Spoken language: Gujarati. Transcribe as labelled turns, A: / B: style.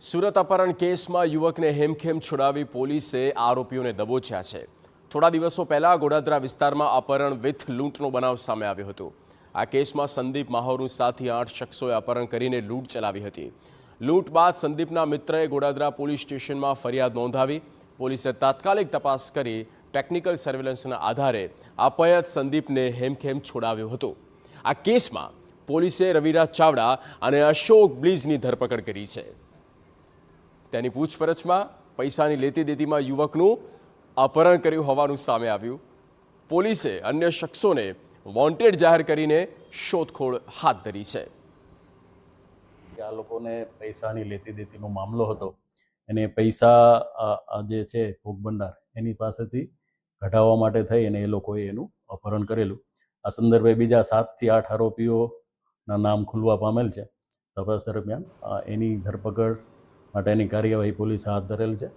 A: સુરત અપહરણ કેસમાં યુવકને હેમખેમ છોડાવી પોલીસે આરોપીઓને દબોચ્યા છે। થોડા દિવસો પહેલા ગોડાદરા વિસ્તારમાં અપહરણ વિથ લૂંટનો બનાવ સામે આવ્યો હતો। આ કેસમાં સંદીપ માહોરનું 7 થી 8 શખ્સોએ અપહરણ કરીને લૂંટ ચલાવી હતી। લૂંટ બાદ સંદીપના મિત્રએ ગોડાદરા પોલીસ સ્ટેશનમાં ફરિયાદ નોંધાવી। પોલીસે તાત્કાલિક તપાસ કરી ટેકનિકલ સર્વેલન્સના આધારે અપહૃત સંદીપને હેમખેમ છોડાવ્યો હતો। આ કેસમાં પોલીસે રવિરાજ ચાવડા અને અશોક બ્લીઝની ધરપકડ કરી છે। તેની પૂછપરછમાં પૈસાની લેતી દેતીમાં યુવકનું અપહરણ કર્યું હોવાનું સામે આવ્યું। પોલીસે અન્ય શખ્સોને વોન્ટેડ જાહેર કરીને શોધખોળ હાથ ધરી છે।
B: આ લોકોને પૈસાની લેતી દેતીનો મામલો હતો અને પૈસા જે છે ભોગ ભંડાર એની પાસેથી કઢાવવા માટે થઈ અને એ લોકોએ એનું અપહરણ કરેલું। આ સંદર્ભે બીજા 7 થી 8 આરોપીઓના નામ ખુલવા પામેલ છે। તપાસ દરમિયાન એની ધરપકડ માટેની કાર્યવાહી પોલીસ હાથ ધરેલ છે।